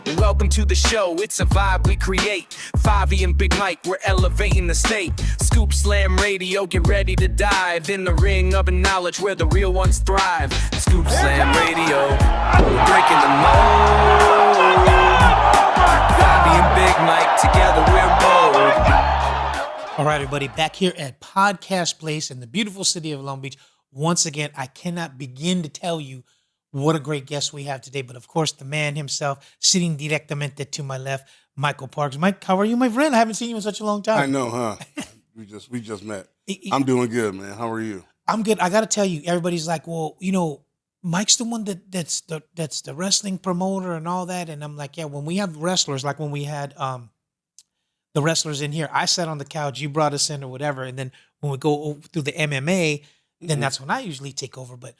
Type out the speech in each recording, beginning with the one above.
Welcome to the show, it's a vibe we create. Favy and Big Mike, we're elevating the state. Scoop Slam Radio, get ready to dive in the ring of knowledge where the real ones thrive. Scoop Slam Radio, we're breaking the mold. Favy and Big Mike, together we're bold. All right, everybody, back here at Podcast Place in the beautiful city of Long Beach. Once again, I cannot begin to tell you what a great guest we have today. But of course, the man himself, sitting directamente to my left, Michael Parks. Mike, how are you, my friend? I haven't seen you in such a long time. I know, huh? we just met. I'm doing good, man. How are you? I'm good. I got to tell you, everybody's like, well, you know, Mike's the one that's the wrestling promoter and all that. And I'm like, yeah, when we have wrestlers, like when we had the wrestlers in here, I sat on the couch, you brought us in or whatever. And then when we go through the MMA, then that's when I usually take over. But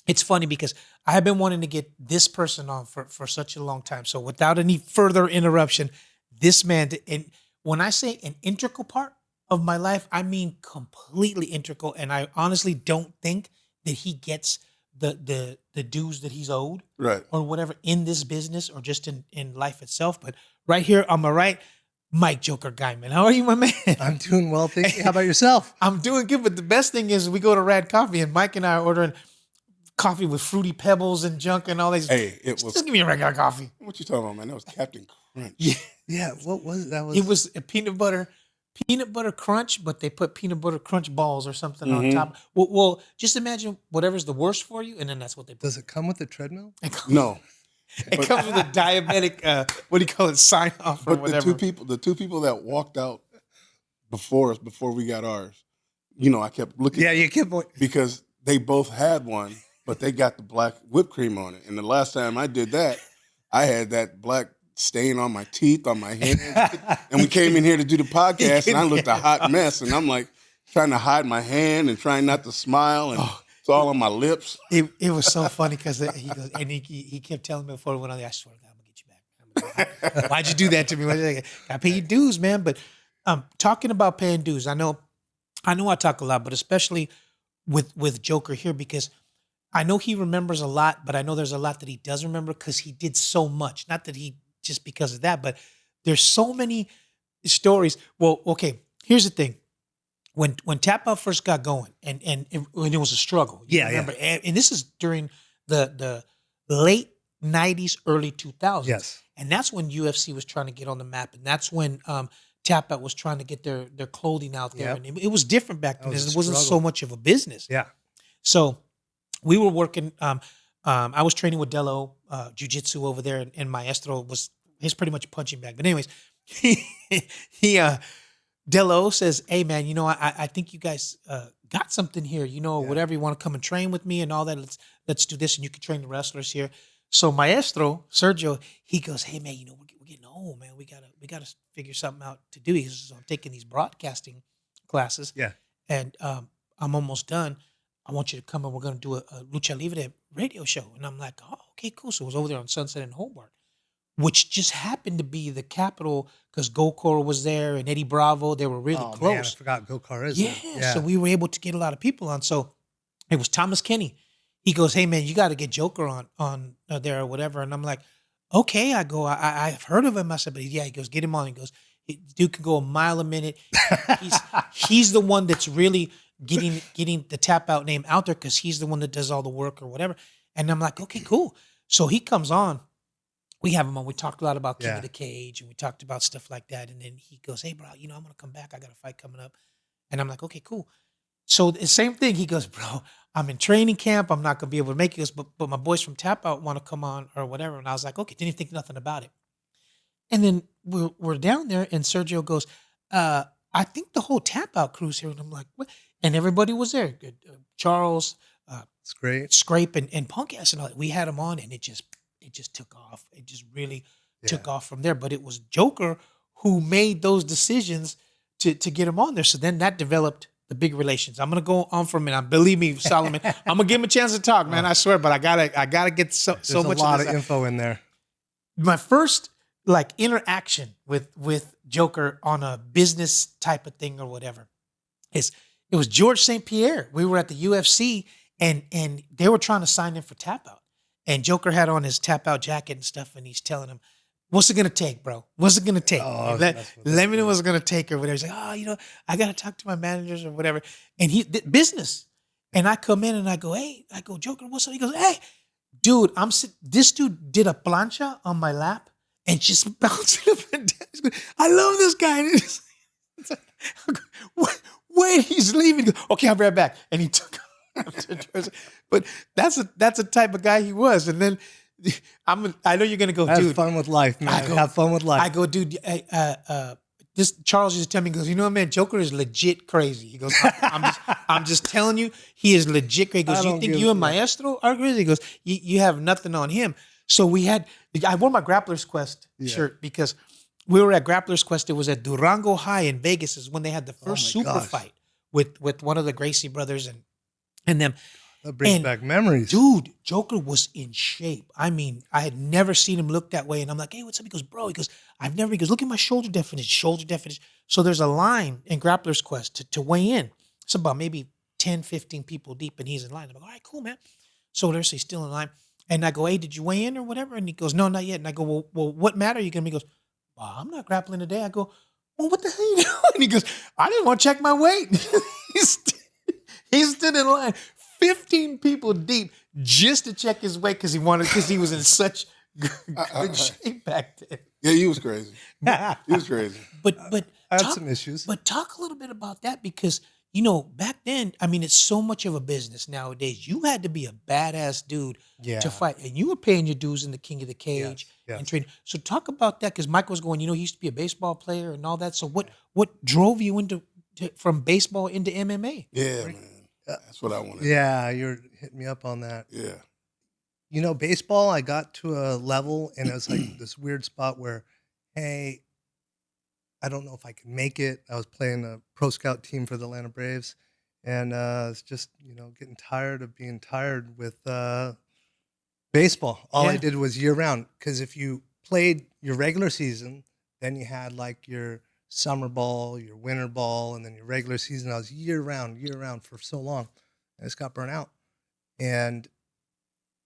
it's funny because I have been wanting to get this person on for such a long time. So without any further interruption, this man, and when I say an integral part of my life, I mean completely integral. And I honestly don't think that he gets the dues that he's owed, right, or whatever in this business or just in life itself. But right here on my right, Mike Joker Guymon. How are you, my man? I'm doing well, thank you. How about yourself? I'm doing good, but the best thing is we go to Rad Coffee and Mike and I are ordering coffee with fruity pebbles and junk and all these. Hey, it was. Just give me a regular coffee. What you talking about, man? That was Captain Crunch. Yeah. What was that? It was a peanut butter crunch, but they put peanut butter crunch balls or something on top. Well, just imagine whatever's the worst for you, and then that's what they put. Does it come with a treadmill? No. It comes with a diabetic, what do you call it, sign off or whatever. The two people that walked out before us, before we got ours, you know, I kept looking. Yeah, you kept because they both had one, but they got the black whipped cream on it. And the last time I did that, I had that black stain on my teeth, on my hands. And we came in here to do the podcast, and I looked a hot mess. And I'm like trying to hide my hand and trying not to smile, and it's all on my lips. It was so funny because he goes, and he kept telling me before we went on there, I swear to God, I'm gonna get you back. Why'd you do that to me? I pay you dues, man. But talking about paying dues, I know I talk a lot, but especially with Joker here, because I know he remembers a lot, but I know there's a lot that he doesn't remember because he did so much. Not that he just because of that, but there's so many stories. Well, okay, here's the thing. When TapOut first got going, and when it was a struggle, remember? Yeah. And this is during the late 90s, early 2000s. Yes. And that's when UFC was trying to get on the map, and that's when TapOut was trying to get their clothing out there. Yep. And it was different back then. It wasn't so much of a business. Yeah. So we were working, I was training with Delo, jiu-jitsu over there, and Maestro was his pretty much a punching bag. But anyways, Delo says, hey, man, you know, I think you guys got something here, you know, whatever. You want to come and train with me and all that. Let's do this, and you can train the wrestlers here. So Maestro, Sergio, he goes, hey, man, you know, we're getting old, man. We gotta figure something out to do. He says, I'm taking these broadcasting classes. Yeah. And I'm almost done. I want you to come and we're going to do a Lucha Libre radio show. And I'm like, oh, okay, cool. So it was over there on Sunset and Hobart, which just happened to be the capital because Gokor was there and Eddie Bravo. They were really close. Man, I forgot Gokor is there. Yeah. So we were able to get a lot of people on. So it was Thomas Kenny. He goes, hey, man, you got to get Joker on there or whatever. And I'm like, okay. I go, I've heard of him. I said, but yeah, he goes, get him on. He goes, dude can go a mile a minute. He's the one that's really getting the TapOut name out there because he's the one that does all the work or whatever. And I'm like, okay, cool. So he comes on. We have him on. We talked a lot about King of the Cage, and we talked about stuff like that. And then he goes, hey, bro, you know, I'm going to come back. I got a fight coming up. And I'm like, okay, cool. So the same thing. He goes, bro, I'm in training camp. I'm not going to be able to make it. He goes, but my boys from TapOut want to come on or whatever. And I was like, okay, didn't even think nothing about it. And then we're down there, and Sergio goes, I think the whole TapOut crew's here. And I'm like, what? And everybody was there. Charles, Scrape, and Punk Ass and all that. We had them on, and it just took off. It just really took off from there. But it was Joker who made those decisions to get him on there. So then that developed the big relations. I'm gonna go on for a minute. Believe me, Solomon, I'm gonna give him a chance to talk, man. I swear, but I gotta get so much. There's a lot of info in there. My first interaction with Joker on a business type of thing or whatever it was George St. Pierre. We were at the UFC and they were trying to sign in for TapOut. And Joker had on his TapOut jacket and stuff, and he's telling him, what's it gonna take, bro? What's it gonna take? Oh, Let me know what's it gonna take or whatever. He's like, oh, I gotta talk to my managers or whatever. And he did business. And I come in and I go, hey, Joker, what's up? He goes, hey, dude, this dude did a plancha on my lap and just bouncing up and down. He's going, I love this guy. Wait, he's leaving. He goes, okay, I'll be right back. And he took off. But that's a type of guy he was. And then I know you're gonna go, dude. Have fun with life, man. Have fun with life. I go, dude. This Charles used to tell me, he goes, you know what, man, Joker is legit crazy. He goes, I'm just telling you, he is legit crazy. He goes, you think you and Maestro are crazy? He goes, you have nothing on him. So I wore my Grappler's Quest shirt because we were at Grappler's Quest. It was at Durango High in Vegas is when they had the first super fight with one of the Gracie brothers and them. That brings back memories. Dude, Joker was in shape. I mean, I had never seen him look that way. And I'm like, hey, what's up? He goes, bro, he goes, look at my shoulder definition. So there's a line in Grappler's Quest to weigh in. It's about maybe 10, 15 people deep and he's in line. I'm like, all right, cool, man. So there's he's still in line. And I go, hey, did you weigh in or whatever? And he goes, no, not yet. And I go, well, what matter are you going to be? He goes, well, I'm not grappling today. I go, well, what the hell are you doing? And he goes, I didn't want to check my weight. He stood in line. 15 people deep just to check his weight because he was in such good shape back then. Yeah, he was crazy. He was crazy. But I had some issues. But talk a little bit about that because back then, I mean, it's so much of a business nowadays. You had to be a badass dude to fight, and you were paying your dues in the King of the Cage and training. So talk about that because Mike was going. He used to be a baseball player and all that. So what drove you from baseball into MMA? Yeah, man. That's what I wanted. Yeah, you're hitting me up on that. Yeah. Baseball, I got to a level and it was like this weird spot where, hey, I don't know if I can make it. I was playing a pro scout team for the Atlanta Braves. And it's just, getting tired of being tired with baseball. All I did was year round. Because if you played your regular season, then you had like your summer ball, your winter ball, and then your regular season. I was year round for so long. I just got burnt out. And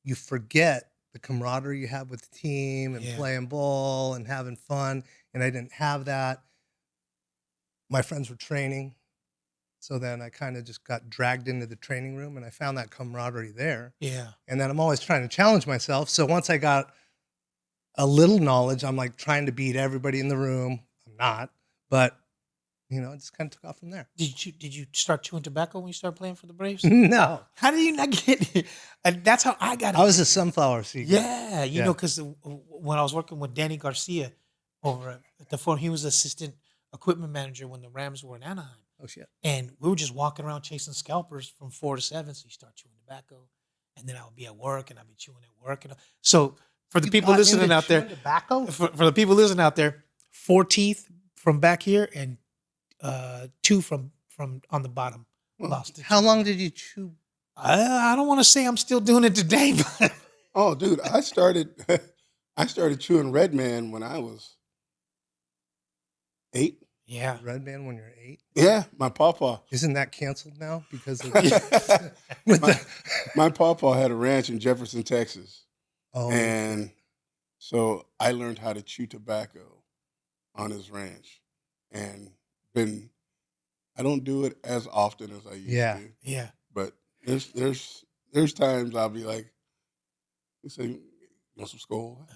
you forget the camaraderie you have with the team and playing ball and having fun. And I didn't have that. My friends were training. So then I kind of just got dragged into the training room and I found that camaraderie there. Yeah. And then I'm always trying to challenge myself. So once I got a little knowledge, I'm like trying to beat everybody in the room. I'm not. But, it just kind of took off from there. Did you start chewing tobacco when you started playing for the Braves? No. How did you not get it? And that's how I got it. I was a sunflower seed. Yeah, because when I was working with Danny Garcia over at the Forum, he was assistant equipment manager when the Rams were in Anaheim. Oh, shit. And we were just walking around chasing scalpers from 4 to 7. So you start chewing tobacco. And then I would be at work and I'd be chewing at work. So for the people listening out there, tobacco? For the people listening out there, 4 teeth from back here and 2 from on the bottom. Lost it. How long did you chew? I don't want to say I'm still doing it today, but Oh, dude, I started chewing Red Man when I was 8. yeah. Red Band when you're 8? Yeah, my pawpaw. Isn't that canceled now? Because of My pawpaw had a ranch in Jefferson, Texas. Oh, And so I learned how to chew tobacco on his ranch. And I don't do it as often as I used to. Yeah. But there's times I'll be like, you say, you want some skull?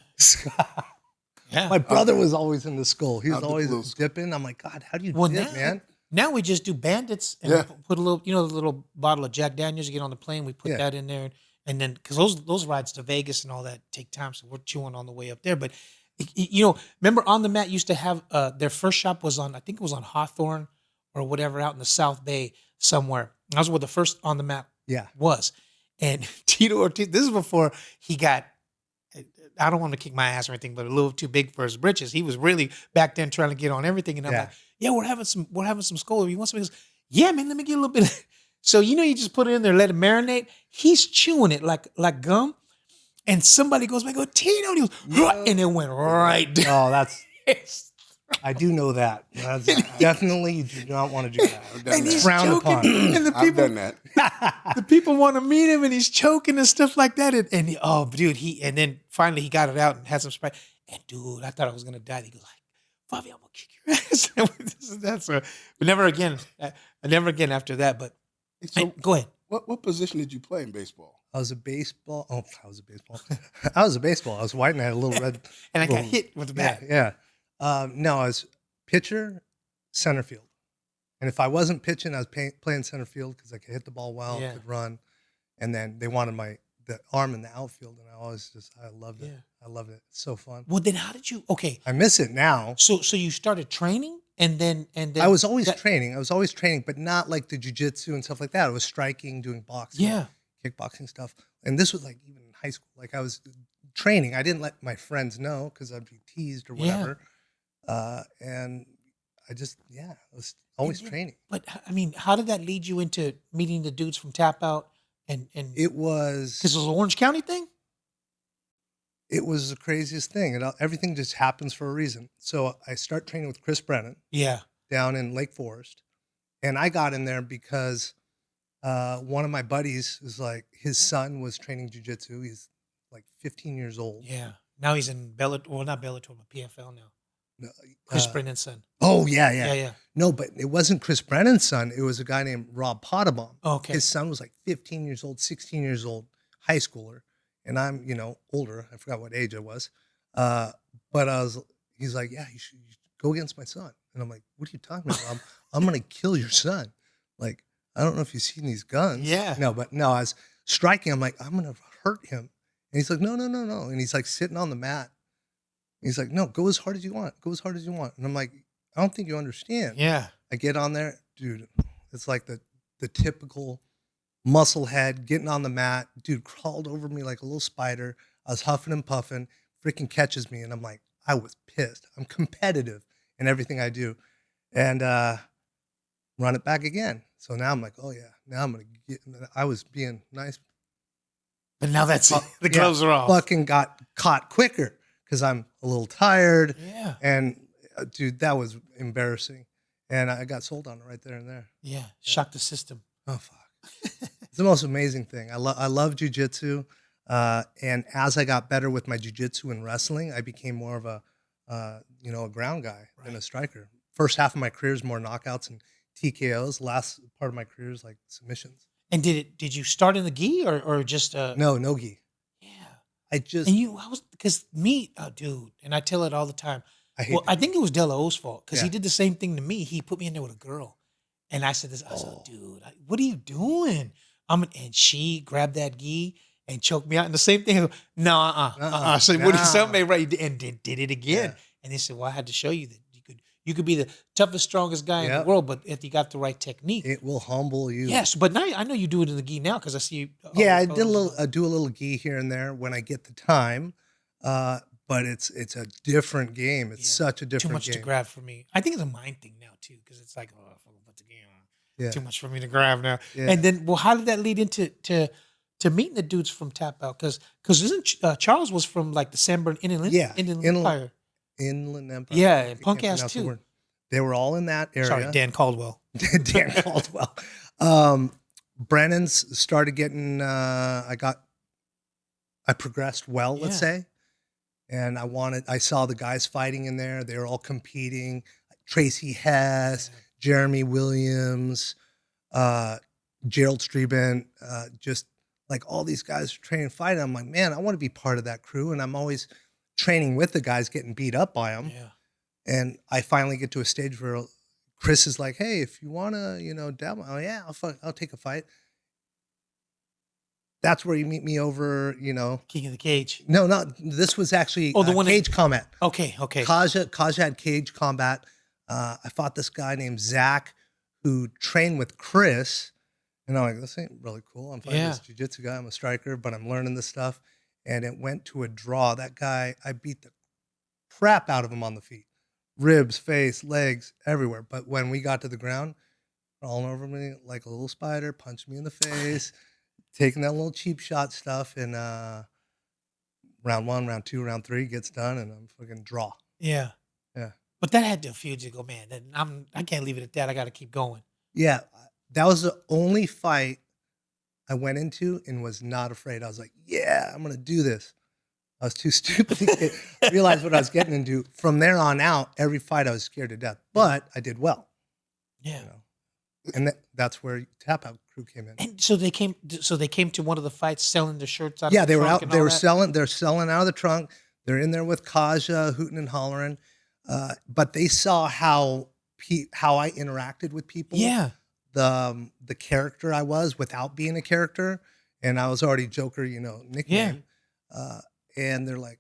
Yeah. my brother was always in the skull. He was I'll always dip a little dipping. I'm like, God, how do you Well, dip, man? Now we just do Bandits and Yeah. put a little, the little bottle of Jack Daniels. You get on the plane, we put that in there, and then because those rides to Vegas and all that take time, so we're chewing on the way up there. But remember On the Mat used to have their first shop was on, I think it was on Hawthorne or whatever, out in the South Bay somewhere. That was where the first On the Mat was. And Tito Ortiz, this is before he got, I don't want to kick my ass or anything, but a little too big for his britches. He was really back then trying to get on everything. And I'm like, we're having some skull. You want some? He goes, yeah, man, let me get a little bit. So, you just put it in there, let it marinate. He's chewing it like gum. And somebody goes back, Tino, and he goes, and it went right down. Oh, that's, I do know that. That's definitely, you do not want to do that. I've done And that. he's Frowned choking, upon. and the I've people, done that. the people want to meet him, and he's choking and stuff like that. And then finally he got it out and had some Sprite. And dude, I thought I was gonna die. He goes like, Fabi, I'm gonna kick your ass. This and that. So, but never again. Never again after that. But So go ahead. what position did you play in baseball? I was a baseball. Oh, I was a baseball. I was a baseball. I was white and I had a little red. And I got little- hit with the bat. Yeah. No, I was pitcher, center field. And if I wasn't pitching, I was playing center field because I could hit the ball well, Yeah. could run. And then they wanted the arm in the outfield, and I loved it. Yeah. I loved it. It's so fun. Well, then how did you? Okay, I miss it now. so you started training, and then I was always that- training. I was always training, but not like the jujitsu and stuff like that. I was striking, doing boxing, Yeah. kickboxing stuff. And this was like even in high school. Like I was training. I didn't let my friends know because I'd be teased or Yeah. whatever. And I just, I was always Yeah. training. But I mean, how did that lead you into meeting the dudes from TapOut and It was because it was an Orange County thing? it was the craziest thing. Everything just happens for a reason. So I start training with Chris Brennan Yeah. down in Lake Forest. And I got in there because one of my buddies is like, his son was training jujitsu. He's like 15 years old. Yeah. Now he's in Bellator, well, not Bellator, but PFL now. No, Chris Brennan's son. Oh, yeah. Yeah. No, but it wasn't Chris Brennan's son. It was a guy named Rob Pottebaum. Okay. His son was like 15 years old, 16 years old, high schooler. And I'm, older. I forgot what age I was. But he's like, yeah, you should go against my son. And I'm like, what are you talking about, Rob? I'm going to kill your son. Like, I don't know if you've seen these guns. Yeah. No, I was striking. I'm like, I'm going to hurt him. And he's like, no. And he's like sitting on the mat. He's like, no, go as hard as you want. Go as hard as you want. And I'm like, I don't think you understand. Yeah. I get on there, dude. It's like the typical muscle head getting on the mat. Dude crawled over me like a little spider. I was huffing and puffing, freaking catches me. And I'm like, I was pissed. I'm competitive in everything I do. And run it back again. So now I'm like, oh yeah, now I'm going to get, I was being nice. But now that's the Yeah, gloves are off. Fucking got caught quicker because I'm a little tired. Yeah. And dude, that was embarrassing. And I got sold on it right there and there. Yeah. Shock the system. Oh, fuck. It's the most amazing thing. I love jujitsu. And as I got better with my jujitsu and wrestling, I became more of a ground guy than a striker. First half of my career is more knockouts and TKOs. Last part of my career is like submissions. And did you start in the gi or just No gi. Yeah. I just And I was because me, dude, and I tell it all the time. I hate I think it was Della O's fault because he Yeah. did the same thing to me. He put me in there with a girl, and I said this. I said, "Dude, what are you doing?" And she grabbed that gi and choked me out. And the same thing. I go, no, I said, "What? Something right?" And did it again. Yeah. And they said, "Well, I had to show you that you could be the toughest, strongest guy in the world, but if you got the right technique, it will humble you. yes." But now I know you do it in the gi now because I see you. Yeah, I do a little gi here and there when I get the time. But it's a different game. It's such a different too much game. to grab for me. I think it's a mind thing now too, because it's like, oh, what's the game? Yeah. Too much for me to grab now. Yeah. And then, well, how did that lead into to meeting the dudes from TapOut? Because isn't Charles was from like the San Bernardino Inland Empire? Inland Empire. Yeah, I and punk can't ass pronounce the too. word. They were all in that area. Sorry, Dan Caldwell. Dan Caldwell. Brennan's started getting. I progressed well, let's say, and I saw the guys fighting in there. They were all competing. Tracy Hess, Jeremy Williams, Gerald Streben, just like all these guys training fighting. I'm like, man, I want to be part of that crew, and I'm always training with the guys getting beat up by them. Yeah. And I finally get to a stage where Chris is like, "Hey, if you want to, demo, oh yeah, I'll take a fight." That's where you meet me over, King of the Cage. No, not this was actually the one Cage Combat. Okay. Kaja had Cage Combat. I fought this guy named Zach who trained with Chris, and I'm like, this ain't really cool. I'm fighting this jiu-jitsu guy. I'm a striker, but I'm learning this stuff. And it went to a draw. That guy, I beat the crap out of him on the feet. Ribs, face, legs, everywhere. But when we got to the ground, crawling over me like a little spider, punched me in the face, taking that little cheap shot stuff. And round 1, round 2, round 3 gets done, and I'm fucking draw. Yeah. But that had to feel you go, man. I can't leave it at that. I got to keep going. Yeah, that was the only fight I went into and was not afraid. I was like, yeah, I'm gonna do this. I was too stupid to realize what I was getting into. From there on out, every fight I was scared to death, but I did well. Yeah. You know? And that's where TapOut crew came in. And so they came. So they came to one of the fights selling the shirts out. Yeah, of the they were trunk out. and They all were that? selling. They're selling out of the trunk. They're in there with Kaja, hooting and hollering. But they saw how I interacted with people. Yeah. The character I was without being a character, and I was already Joker, nickname. And they're like,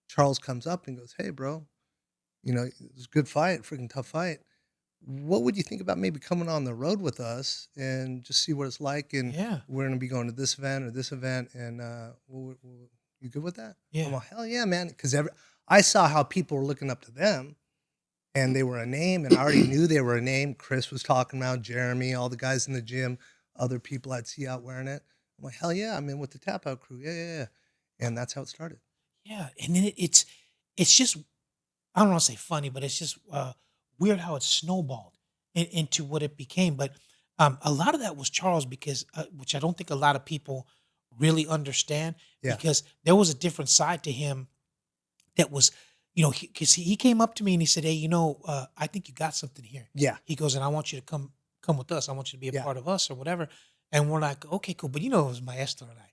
Charles comes up and goes, "Hey, bro, it was a good fight, freaking tough fight. What would you think about maybe coming on the road with us and just see what it's like? And we're going to be going to this event or this event, and you good with that?" Yeah. I'm like, "Hell yeah, man!" Because I saw how people were looking up to them, and they were a name, and I already knew they were a name. Chris was talking about Jeremy, all the guys in the gym, other people I'd see out wearing it. I'm like, "Hell yeah, I'm in with the TapOut crew." Yeah. And that's how it started. Yeah, and then it's just, I don't want to say funny, but it's just weird how it snowballed into what it became. But a lot of that was Charles, because which I don't think a lot of people really understand, because there was a different side to him that was, because he came up to me and he said, "Hey, I think you got something here." Yeah. He goes, "And I want you to come with us. I want you to be a part of us or whatever." And we're like, "Okay, cool." But it was Maestro and I.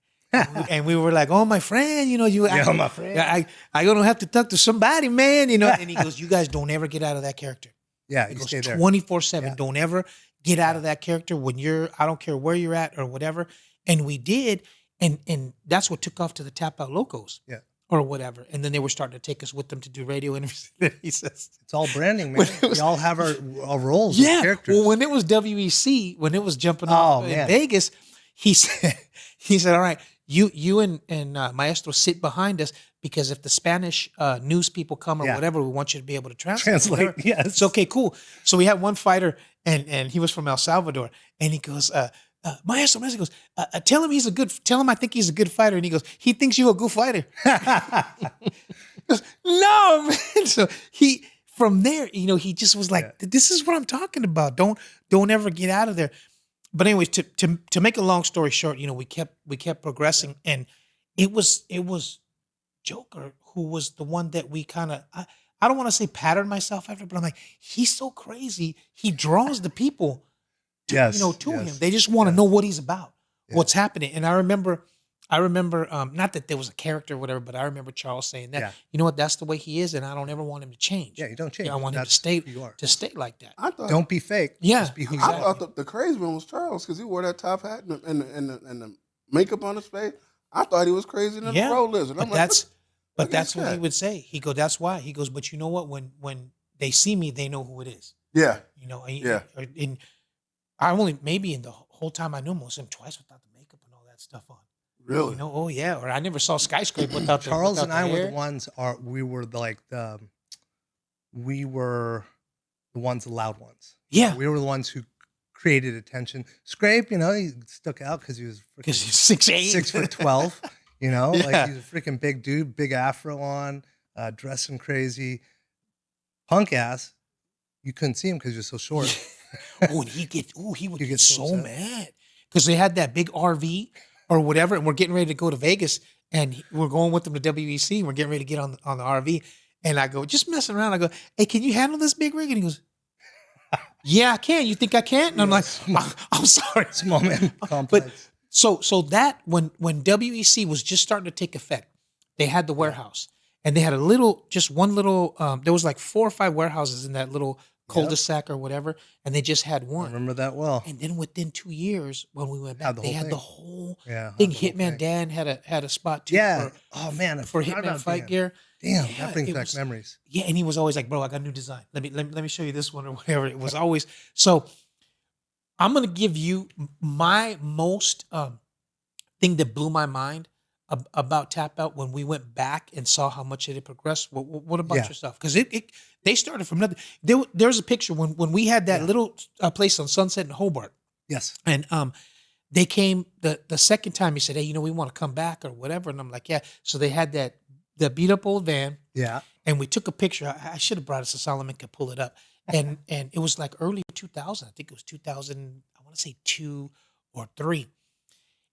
And we were like, "Oh, my friend, my friend. I gonna have to talk to somebody, man, And he goes, "You guys don't ever get out of that character." Yeah, He you goes, stay there. 24/7. Yeah. Don't ever get out of that character when I don't care where you're at or whatever. And we did, and that's what took off to the TapOut locos. Yeah. Or whatever. And then they were starting to take us with them to do radio interviews. He says, It's all branding, man. We all have our roles as characters. well, when it was WEC, when it was jumping off in Vegas, he said, "All right, you and Maestro sit behind us, because if the Spanish news people come or whatever, we want you to be able to translate." Yes. It's okay, cool. So we had one fighter, and he was from El Salvador, and he goes, Maestro goes, tell him I think he's a good fighter. And he goes, "He thinks you're a good fighter." He goes, "No, man." So from there, he just was like, "This is what I'm talking about. Don't ever get out of there." But anyways, to make a long story short, we kept progressing, and it was Joker who was the one that we kind of, I don't want to say patterned myself after, but I'm like, he's so crazy. He draws the people to him. They just want to know what he's about, what's happening. And I remember, not that there was a character or whatever, but I remember Charles saying that, "You know what, that's the way he is, and I don't ever want him to change." Yeah, you don't change. I want him to stay like that. Don't be fake. Yeah, Just be who you I are. thought the crazy one was Charles, because he wore that top hat and the makeup on his face. I thought he was crazier than a road lizard. But that's what he would say. He goes, "That's why." He goes, "But you know what? When they see me, they know who it is." Yeah. And I only, maybe in the whole time I knew him, was him twice without the makeup and all that stuff on. Really? Oh yeah. Or I never saw Skyscraper without the Charles and I were hair. the ones. We were the ones, the loud ones. Yeah. We were the ones who created attention. Scrape, he stuck out because he was Because he's 6'8". 6'12". Yeah. Like he's a freaking big dude, big afro on, dressing crazy, punk ass. You couldn't see him because you're so short. And he would get so mad because they had that big RV or whatever, and we're getting ready to go to Vegas, and we're going with them to WEC, and we're getting ready to get on the RV, and I go, just messing around. I go, "Hey, can you handle this big rig?" And he goes, "Yeah, I can. You think I can?" And I'm like, I'm sorry, Small man complex. But so that when WEC was just starting to take effect, they had the warehouse, and they had one little. There was like 4 or 5 warehouses in that little cul-de-sac or whatever, and they just had one. I remember that well. And then within 2 years, when we went back, they had the whole Yeah, thing. the whole Hitman thing. Dan had a spot too. Yeah. For, Oh man, I for forgot Hitman about fight Dan. gear. Damn, Yeah, that brings it back was- memories. Yeah, and he was always like, "Bro, I got a new design. Let me show you this one or whatever." It was always so. I'm gonna give you my most thing that blew my mind about TapOut when we went back and saw how much it had progressed. What about yourself? Because they started from nothing. There's a picture when we had that little place on Sunset in Hobart, Yes. and they came the second time. He said, "Hey, we want to come back or whatever," and I'm like, "Yeah." So they had the beat up old van. Yeah. And we took a picture. I should have brought it so Solomon could pull it up. And it was like early 2000. I think it was 2000. I want to say 2 or 3.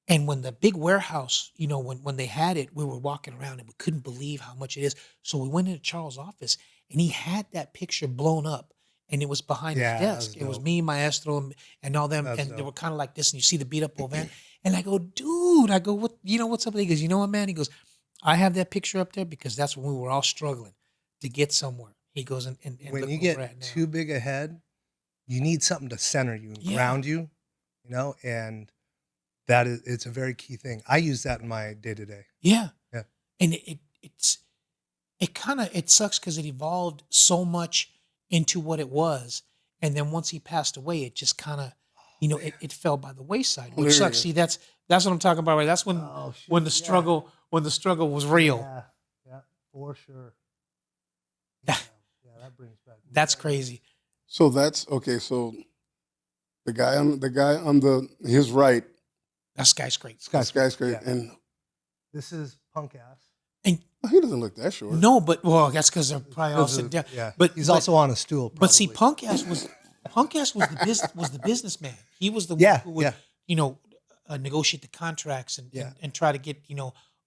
And when the big warehouse, when they had it, we were walking around and we couldn't believe how much it is. So we went into Charles' office and he had that picture blown up and it was behind his Yeah, that desk. was It was dope. me, Maestro, and all them. That's And they dope. were kind of like this. And you see the beat up old van. And I go, dude, what's up? He goes, you know what, man? He goes, I have that picture up there because that's when we were all struggling to get somewhere. He goes, and When look you where we're at get now. too big ahead, you need something to center you and Yeah. ground you, and it's a very key thing. I use that in my day to day. Yeah. Yeah. And it sucks because it evolved so much into what it was. And then once he passed away, it just kind of, it fell by the wayside, which sucks. Hilarious. See, that's what I'm talking about, right? That's when when the struggle was real. Yeah, for sure. Yeah. Yeah, that brings back. That's crazy. So that's okay. So the guy on his right, That skyscraper. skyscraper, Yeah. and This is punk ass. And he doesn't look that short. no, but that's because they're probably all sitting down. Yeah, But he's also on a stool. But see, probably. Punk ass was the businessman. He was the Yeah, one who would negotiate the contracts and try to get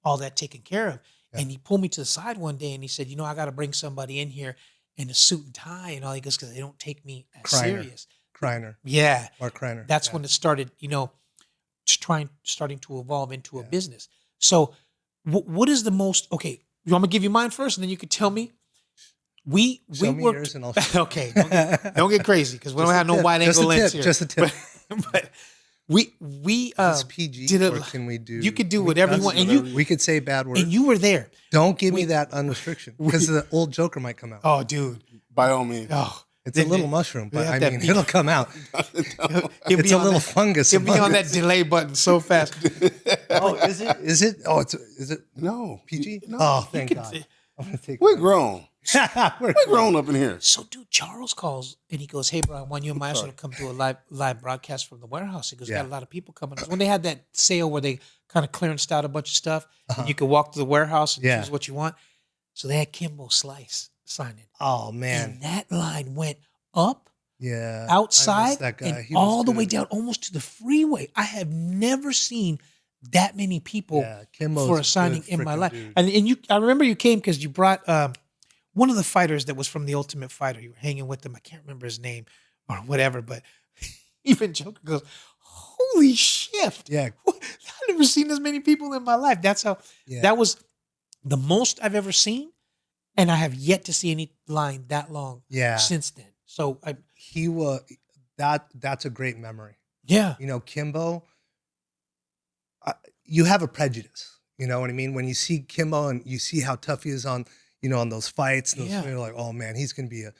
all that taken care of. Yeah. And he pulled me to the side one day and he said, I got to bring somebody in here in a suit and tie and all. He goes, because they don't take me as Kreiner. serious. Kreiner, Yeah, Mark Kreiner. that's yeah. when it started. Starting to evolve into a business. So, what is the most? Okay, I'm gonna give you mine first, and then you could tell me. We Show me worked. yours and I'll Okay, don't get crazy because we don't Just a have no tip, wide just a angle lens tip, here. just a tip. But we Is this PG did or can we do? You could do we whatever you cuss? want, and we could say bad words. you were there. Don't give me that unrestriction because the old Joker might come out. Oh, dude. By all means. Oh, It's a little mushroom, but have I that mean, beat. it'll come out. He'll It's be a on little that- fungus. He'll be on among that us. delay button so fast. Oh, is it? Is it? Oh, is it No. PG? No. Oh, thank could God. say- I'm gonna take. We're grown. We're We're grown up in here. So, dude, Charles calls and he goes, "Hey, bro, I want you and Maestro to come do a live broadcast from the warehouse." He goes, Yeah. "Got a lot of people coming." When they had that sale where they kind of clearanced out a bunch of stuff, and you could walk to the warehouse and Yeah. choose what you want. So they had Kimbo Slice signing, Oh man, and that line went up yeah. I outside miss that guy. and He was all the way good. down, almost to the freeway. I have never seen that many people Yeah, Kimbo's for a a signing good in my freaking life. dude. And I remember you came because you brought one of the fighters that was from the Ultimate Fighter. You were hanging with him. I can't remember his name or whatever, but even Joker goes, "Holy shit! Yeah, I've never seen as many people in my life." That's how. yeah. That was the most I've ever seen, and I have yet to see any line that long yeah. since then. So He was That's a great memory. yeah, Kimbo. You have a prejudice. You know what I mean? When you see Kimbo and you see how tough he is on those fights, and Yeah. you're like, oh man, he's gonna be a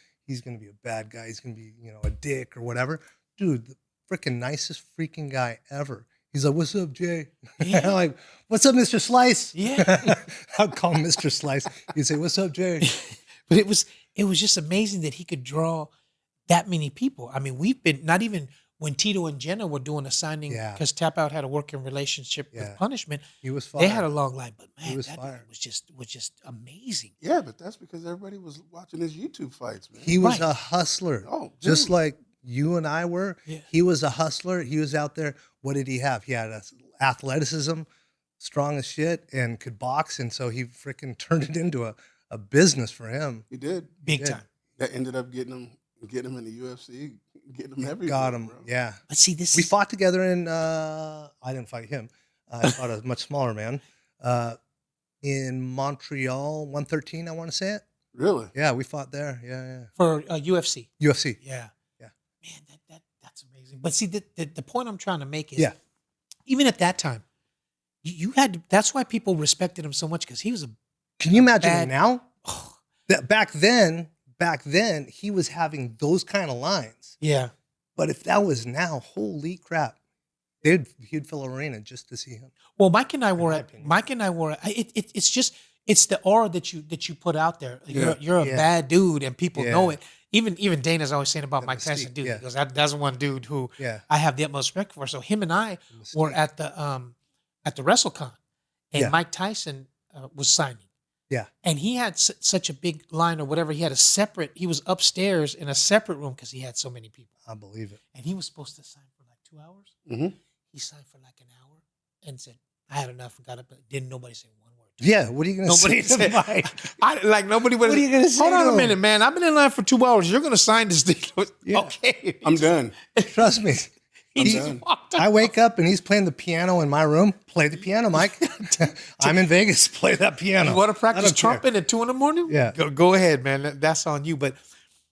bad guy. He's gonna be a dick or whatever. Dude, the freaking nicest freaking guy ever. He's like, "What's up, Jay?" Yeah. I'm like, "What's up, Mr. Slice?" Yeah. I'll call him Mr. Slice. He'd say, "What's up, Jay?" but it was just amazing that he could draw that many people. I mean, we've been not even when Tito and Jenna were doing a signing Yeah. because TapOut had a working relationship Yeah. with Punishment. He was fire. They had a long line, but man, was that fire. dude was just amazing. Yeah, but that's because everybody was watching his YouTube fights, man. He was Right. a hustler. Oh, just dude. like you and I were. Yeah. He was a hustler. He was out there. What did he have? He had athleticism, strong as shit, and could box. And so he freaking turned it into a business for him. He did. Big did. time. That ended up getting him in the UFC, getting him everywhere. Got him. bro. Yeah. But see, this We is fought together in, I didn't fight him. I fought a much smaller man in Montreal, 113, I want to say it. Really? Yeah, we fought there. Yeah, for UFC. yeah. UFC. Yeah, Yeah. Man, that's amazing. But see, the point I'm trying to make is, Yeah. even at that time, you had to, that's why people respected him so much because he was a Can you imagine bad- now? That back then, he was having those kind of lines. yeah. But if that was now, holy crap, he'd fill an arena just to see him. Well, Mike and I were my at opinion. Mike and I were. It's the aura that you put out there. Yeah. You're a Yeah. bad dude, and people Yeah. know it. Even Dana's always saying about The Mike Tyson, mystique, dude. yeah. He goes, that's one dude who Yeah. I have the utmost respect for. So him and I were at the WrestleCon, and Yeah. Mike Tyson was signing. Yeah. And he had such a big line or whatever. He was upstairs in a separate room because he had so many people. I believe it. And he was supposed to sign for like 2 hours. Mhm. He signed for like an hour. and said, I had enough and got up. Didn't nobody say one word. Yeah, what are you going to Nobody say said, to Mike? nobody would. What are you gonna say Hold on to a him? minute, man. I've been in line for 2 hours. You're gonna sign this thing. Yeah. Okay. I'm done. Trust me. I'm He done. just walked out. I wake up and he's playing the piano in my room. Play the piano, Mike. I'm in Vegas. Play that piano. You want to I practice don't care. trumpet at 2 a.m? Yeah. Go ahead, man. That's on you. But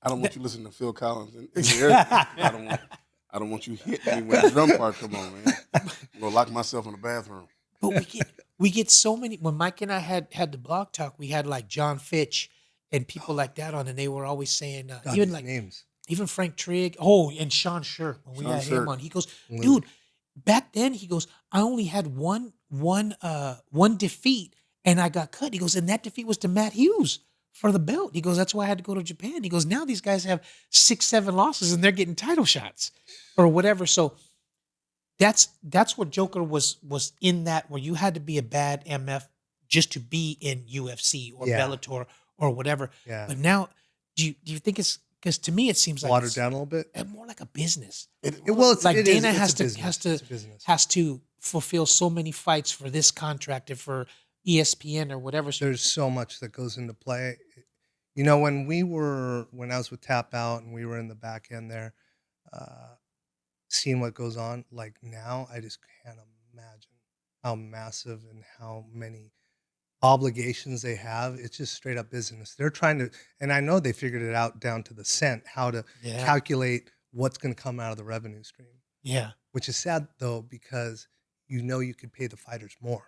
I don't want you listening to Phil Collins in the air. I don't want you hitting me when the drum part come on, man. I'm gonna lock myself in the bathroom. But we get so many. When Mike and I had the blog talk, we had like John Fitch and people like that on, and they were always saying God, even these like names. even Frank Trigg. Oh, and Sean Shirk when we Sean had him Shirk. on. He goes, Lou. dude, back then he goes, I only had one defeat, and I got cut. He goes, and that defeat was to Matt Hughes for the belt. He goes, that's why I had to go to Japan. He goes, now these guys have 6-7 losses and they're getting title shots or whatever. So that's what Joker was in that, where you had to be a bad MF just to be in UFC or Yeah. Bellator or whatever. Yeah. But now, do you think it's, because to me it seems like Watered it's down a little bit. more like a business. Well, it's Like it is- Dana it's has a to business. It's a business. has to fulfill so many fights for this contract and for ESPN or whatever. So There's so much that goes into play. You know, when I was with TapOut and we were in the back end there, seeing what goes on, like now, I just can't imagine how massive and how many obligations they have. It's just straight up business. They're trying to, and I know they figured it out down to the cent, how to calculate what's going to come out of the revenue stream, yeah. which is sad though, because you know you could pay the fighters more.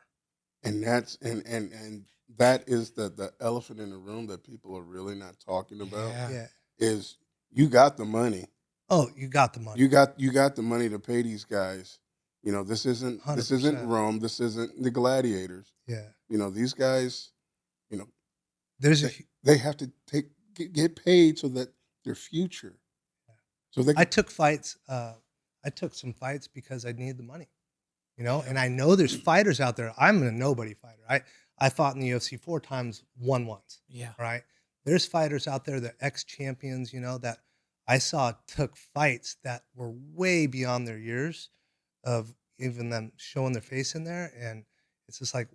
And that's and that is the elephant in the room that people are really not talking about. Yeah. Is you got the money. Oh, you got the money. You got the money to pay these guys. You know, this isn't 100%. Rome. This isn't the gladiators. Yeah. You know, these guys, you know, There's a they have to get paid so that their future. So they I took fights. I took some fights because I needed the money, you know. And I know there's fighters out there. I'm a nobody fighter. I fought in the UFC 4 times, won once. Yeah. Right. There's fighters out there, the ex-champions, you know, that I saw took fights that were way beyond their years of even them showing their face in there, and it's just like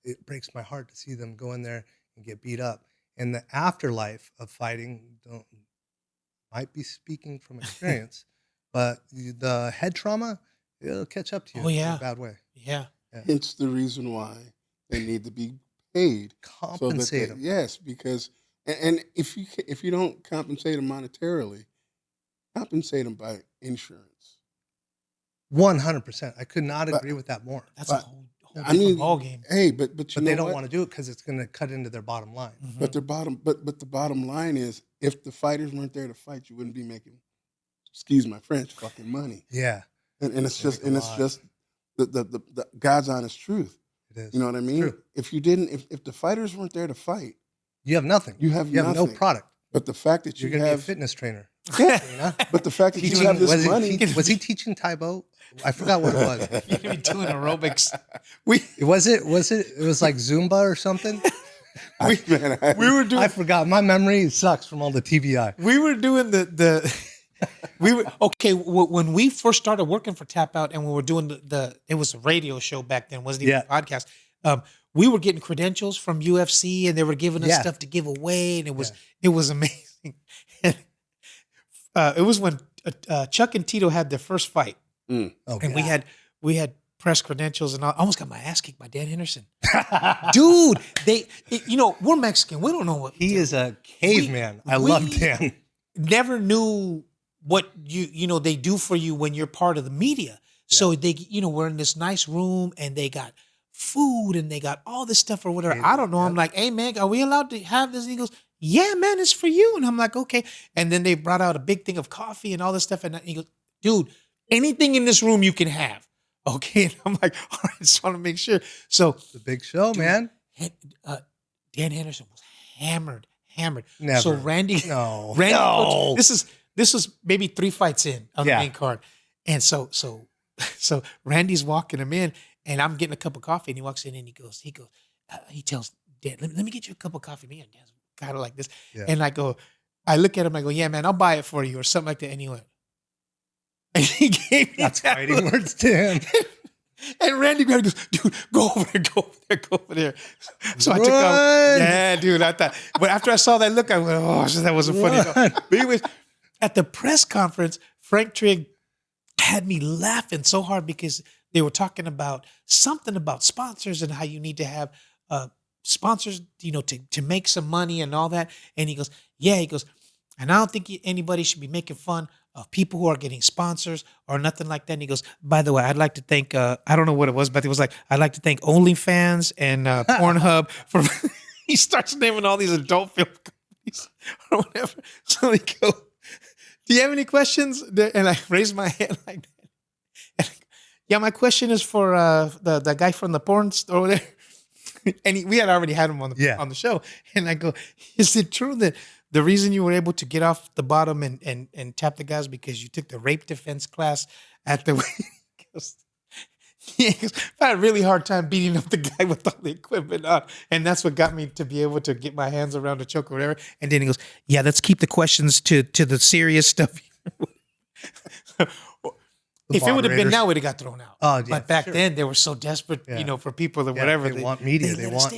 it breaks my heart to see them go in there and get beat up. And the afterlife of fighting might be speaking from experience, but the head trauma, it'll catch up to you Oh, yeah. in a bad way. Yeah. Hence the reason why they need to be paid. Compensate them. Yes, because and if you don't compensate them monetarily, compensate them by insurance. 100%. I could not agree with that more. That's a But, whole I mean, ball game. hey, but you But know they don't what? want to do it because it's going to cut into their bottom line. But the bottom line is, if the fighters weren't there to fight, you wouldn't be making, excuse my French, fucking money. Yeah, And it's They just make a and it's lot. just the God's honest truth. it is. You know what I mean? True. If you didn't, if the fighters weren't there to fight, You have nothing. you have no nothing. product. But the fact that You're you going to be a have, fitness trainer. yeah, You know? but the fact that you Teaching, have this was, money, was he teaching TapOut? I forgot what it was. You're gonna be doing aerobics. Was it like Zumba or something? We were doing I forgot. My memory sucks from all the TBI. we were doing we were okay when we first started working for TapOut, and we were doing it was a radio show back then, wasn't even a podcast. We were getting credentials from UFC, and they were giving us stuff to give away, and it was amazing. It was when Chuck and Tito had their first fight, Okay. and we had press credentials, and I almost got my ass kicked by Dan Henderson. Dude, we're Mexican. We don't know what He is a caveman. I love Dan. Never knew what they do for you when you're part of the media. So they, we're in this nice room, and they got food, and they got all this stuff or whatever. I don't know. I'm like, hey man, are we allowed to have this? And he goes, yeah, man, it's for you. And I'm like, okay. And then they brought out a big thing of coffee and all this stuff. And he goes, dude, anything in this room you can have. Okay. And I'm like, all right, just want to make sure. So The big show, man. Dan Henderson was hammered. Never. So Randy, No. this was maybe 3 fights in on the main card. And so Randy's walking him in, and I'm getting a cup of coffee, and he walks in and he tells Dan, let me get you a cup of coffee. Man, Dan's kind of like this. Yeah. And I look at him, I go, yeah, man, I'll buy it for you or something like that. And he went, and he gave me That's that fighting look. words to him. And Randy grabbed and goes, dude, go over there, go over there, go over there. So I took off. Run! Yeah, dude, I thought. But after I saw that look, I went, oh, that wasn't funny at all. But anyways, at the press conference, Frank Trigg had me laughing so hard because they were talking about something about sponsors and how you need to have sponsors, to make some money and all that. And he goes, yeah, he goes, and I don't think anybody should be making fun of people who are getting sponsors or nothing like that. And he goes, by the way, I'd like to thank, I don't know what it was, but it was like, I'd like to thank OnlyFans and Pornhub for, he starts naming all these adult film companies or whatever. So he goes, do you have any questions? And I raised my hand like that. And yeah, my question is for the guy from the porn store over there. And we had already had him on the show. And I go, is it true that the reason you were able to get off the bottom and tap the guys because you took the rape defense class at the he goes, I had a really hard time beating up the guy with all the equipment on. And that's what got me to be able to get my hands around the choke or whatever. And then he goes, yeah, let's keep the questions to the serious stuff. If it would have been now, it would have got thrown out. Oh, yeah, but back sure. then, they were so desperate, for people or whatever. They want media. They want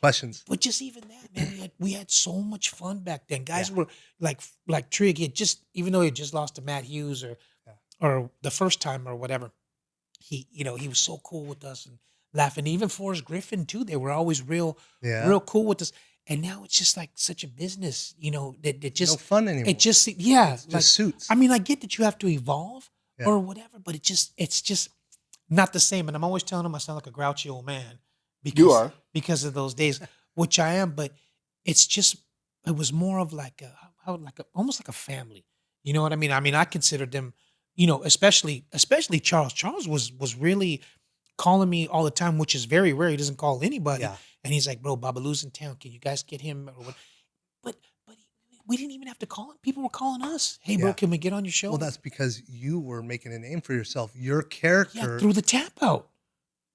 questions. But just even that, man, we had so much fun back then. Guys were like Trigg. He had even though he had just lost to Matt Hughes or the first time or whatever, he was so cool with us and laughing. Even Forrest Griffin too. They were always real cool with us. And now it's just like such a business, that just no fun anymore. It just it's just suits. I mean, I get that you have to evolve. Or whatever, but it's just not the same. And I'm always telling him I sound like a grouchy old man. Because of those days, which I am. But it was more of like almost like a family. You know what I mean? I mean, I considered them, especially Charles. Charles was really calling me all the time, which is very rare. He doesn't call anybody. Yeah. And he's like, bro, Babalu's in town. Can you guys get him? Or what? But we didn't even have to call him. People were calling us. Hey, bro, can we get on your show? Well, that's because you were making a name for yourself. Your character. Through the TapOut.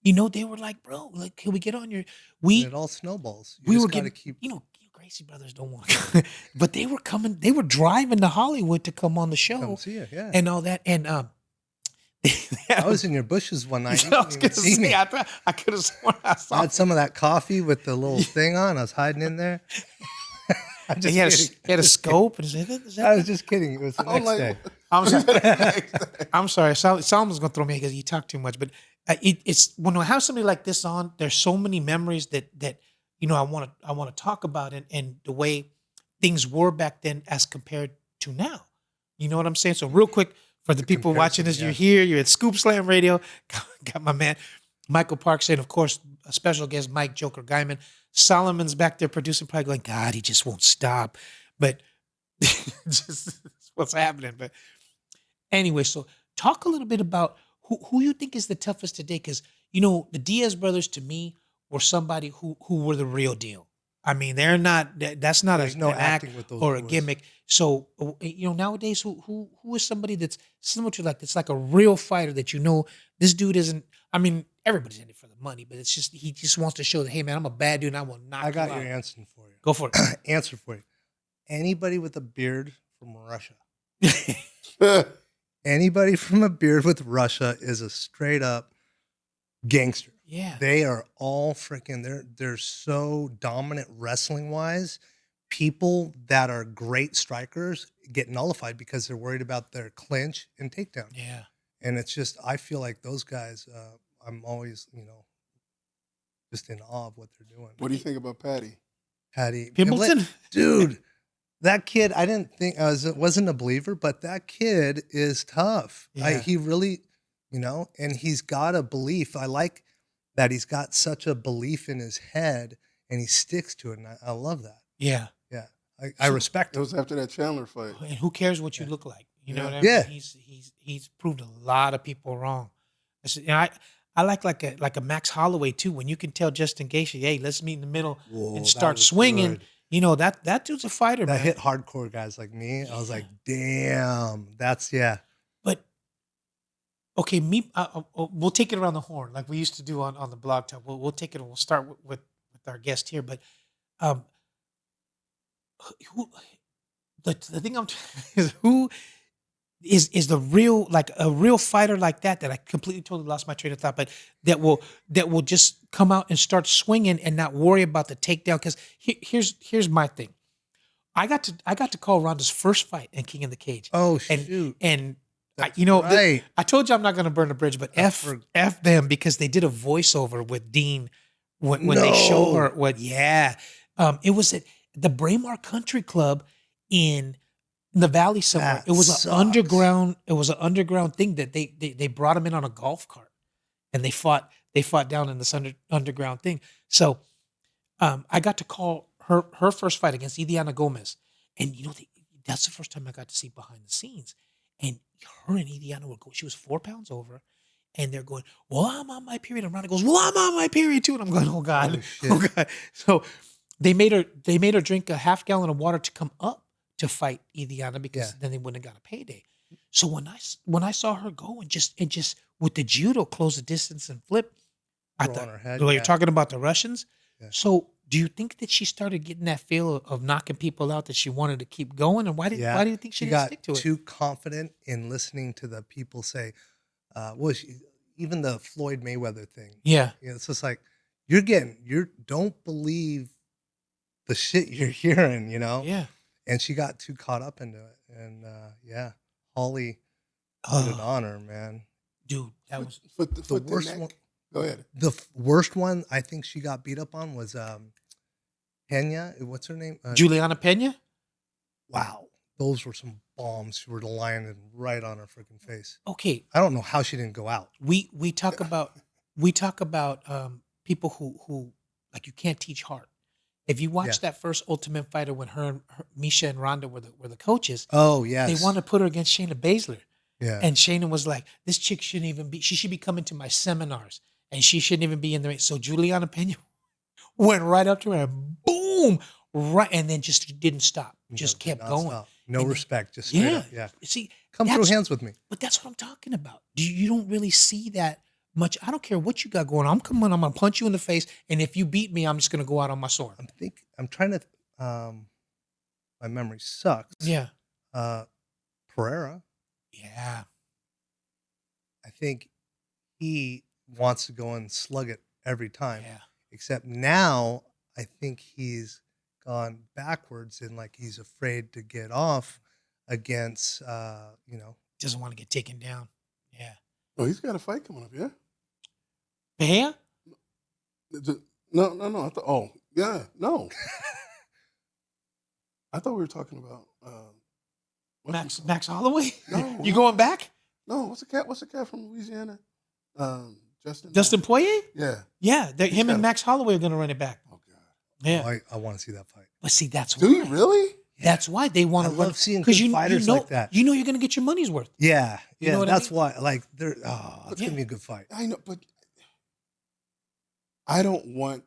They were like, bro, like, can we get on your... It all snowballs. We were getting... Gracie Brothers don't want to... But they were coming... They were driving to Hollywood to come on the show. Come see it, yeah. And all that. And I was in your bushes one night. I was going to say, I could have sworn I saw... I had some of that coffee with the little thing on. I was hiding in there. He had a scope. And I was just kidding. It was the next day. I'm sorry. Solomon's going to throw me because you talk too much. But it's when I have somebody like this on, there's so many memories that I want to talk about and the way things were back then as compared to now. You know what I'm saying? So real quick for the people watching this, you're here. You're at Scoop Slam Radio. Got my man Michael Parks and of course a special guest Mike Joker Guymon. Solomon's back there producing, probably going, God, he just won't stop. But just what's happening. But anyway, so talk a little bit about who you think is the toughest today. Because, the Diaz brothers to me were somebody who were the real deal. I mean, they're not, that's not an act or a gimmick. So, nowadays, who is somebody that's similar to it's like a real fighter that this dude isn't, I mean, everybody's in it for the money, but it's just, he just wants to show that, hey man, I'm a bad dude and I will knock you out. I got your answer for you. Go for it. Answer for you. Anybody with a beard from Russia. Anybody from a beard with Russia is a straight up gangster. Yeah. They are all freaking, they're so dominant wrestling wise. People that are great strikers get nullified because they're worried about their clinch and takedown. Yeah. And it's just, I feel like those guys, I'm always, just in awe of what they're doing. What do you think about Patty Pimbleton? Dude, that kid, I didn't think, wasn't a believer, but that kid is tough. Yeah. He really, and he's got a belief. I like that he's got such a belief in his head and he sticks to it. And I love that. Yeah. Yeah. I respect it. It was after that Chandler fight. And who cares what you look like? You know what I mean? Yeah. He's proved a lot of people wrong. I like a Max Holloway too. When you can tell Justin Gaethje, hey, let's meet in the middle and start swinging. Good. That dude's a fighter. That man. hit hardcore guys like me. I was like, damn, that's But okay, we'll take it around the horn like we used to do on the blog talk. We'll take it and we'll start with our guest here. But the thing is who is the real, like a real fighter like that I completely totally lost my train of thought, but that will just come out and start swinging and not worry about the takedown. Because here's my thing. I got to call Ronda's first fight in King of the Cage. Oh and shoot! and That's I right. told you I'm not going to burn the bridge, but f them, because they did a voiceover with Dean when they show her what. Yeah, it was at the Braemar Country Club in the valley somewhere. That It was sucks. an underground. It was an underground thing that they brought him in on a golf cart, and they fought down in this underground thing. So, I got to call her first fight against Ileana Gomez, and that's the first time I got to see behind the scenes. And her and Ileana were going. She was 4 pounds over, and they're going, "Well, I'm on my period." And Ronda goes, "Well, I'm on my period too." And I'm going, "Oh God, Oh, shit. oh God." So they made her drink a half gallon of water to come up to fight Ileana, because then they wouldn't have got a payday. So when I saw her go and just with the judo close the distance and flip, I Throw on thought, her head, well, yeah. you're talking about the Russians. Yeah. So do you think that she started getting that feel of knocking people out, that she wanted to keep going, and why do you think she didn't got stick to it? too confident in listening to the people say, even the Floyd Mayweather thing. Yeah, It's just like you don't believe the shit you're hearing, yeah. And she got too caught up into it, and Holly put it on her, man. Dude, that was The worst neck. one- Go ahead. The worst one I think she got beat up on was Pena. What's her name? Juliana Pena. Wow, those were some bombs. She were lying right on her freaking face. Okay, I don't know how she didn't go out. we talk about people who like, you can't teach heart. If you watch that first Ultimate Fighter when Misha and Ronda were the coaches, Oh yes, they wanted to put her against Shayna Baszler. Yeah, And Shayna was like, "This chick shouldn't even be. She should be coming to my seminars, and she shouldn't even be in the ring." So Juliana Pena went right up to her and boom, right, and then just didn't stop. Just kept going. nonstop. No And respect, just straight Yeah, up. Yeah, See, come through that's- hands with me. But that's what I'm talking about. You don't really see that much. I don't care what you got going on. I'm gonna punch you in the face, and if you beat me, I'm just gonna go out on my sword. I'm trying to. My memory sucks. Yeah, Pereira. yeah, I think he wants to go and slug it every time. yeah. Except now, I think he's gone backwards and like he's afraid to get off against, Doesn't want to get taken down. Yeah. Oh, he's got a fight coming up. Yeah. Bahia? No. I thought. Oh, yeah. No. I thought we were talking about Max Holloway? No. You going back? No. What's the cat from Louisiana? Justin Poirier? Yeah. Yeah, him got and a- Max Holloway are going to run it back. Oh God. Yeah. I want to see that fight. But see, that's Do you why. really? That's why they want I to run. love seeing Because good fighters know, like that. You know you're going to get your money's worth. Yeah, You know what I that's mean? why. Like, it's Yeah. gonna be a good fight. I know, but I don't want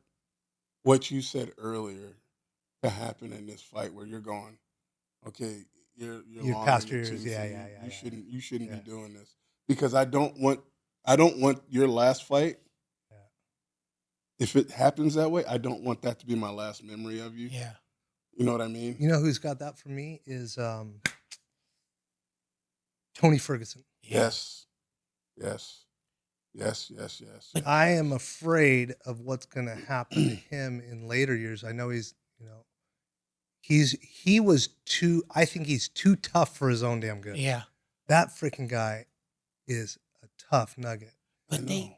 what you said earlier to happen in this fight where you're going, okay, you're You're long past in the your years. tooth, Yeah, and yeah. You shouldn't Yeah. be doing this, because I don't want your last fight. Yeah. If it happens that way, I don't want that to be my last memory of you. Yeah. You know what I mean? You know who's got that for me is Tony Ferguson. Yes. But- I am afraid of what's going to happen to him in later years. I know I think he's too tough for his own damn good. Yeah. That freaking guy is a tough nugget. But I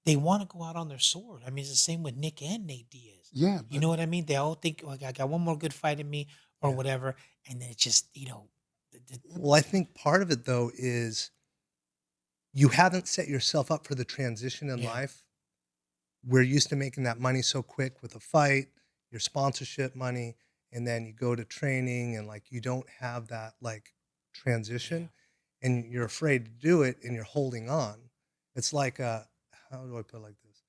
they want to go out on their sword. I mean, it's the same with Nick and Nate Diaz. Yeah. You know what I mean? They all think, like, I got one more good fight in me or Yeah. whatever. And then it's just, Well, I think part of it though is you haven't set yourself up for the transition in Yeah. life. We're used to making that money so quick with a fight, your sponsorship money, and then you go to training and like you don't have that like transition and you're afraid to do it and you're holding on. It's like how do I put it like this?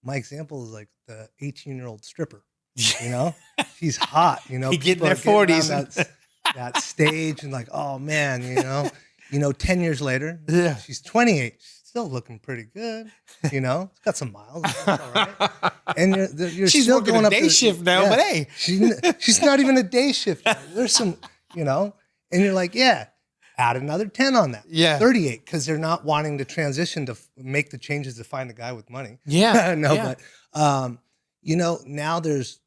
My example is like the 18-year-old stripper. You know, she's hot. You know, They get in people their are getting 40s. on that stage and like, oh man, 10 years later, Yeah. she's 28, she's still looking pretty good. She's got some miles, it's all right. And you're she's still working going a up day to- shift now, yeah. but hey. she's not even a day shift. There's some, and you're like, yeah. add another 10 on that. Yeah. 38, because they're not wanting to transition to make the changes to find the guy with money. Yeah. No, yeah. but, you know, now there's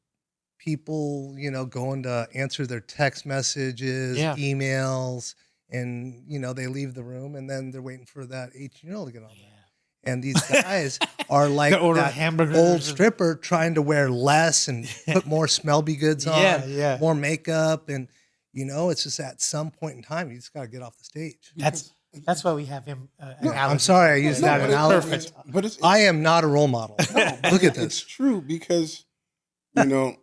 people, you know, going to answer their text messages, Yeah. emails, and, you know, they leave the room and then they're waiting for that 18-year-old to get on there. And these guys are like They order that hamburgers old and- stripper trying to wear less and put more smelly goods on, Yeah. more makeup. And, you know, it's just at some point in time, you just got to get off the stage. That's why we have him. I'm sorry I used that but it's analogy. perfect. But it's I am not a role model. Look at It's this. true because, you know,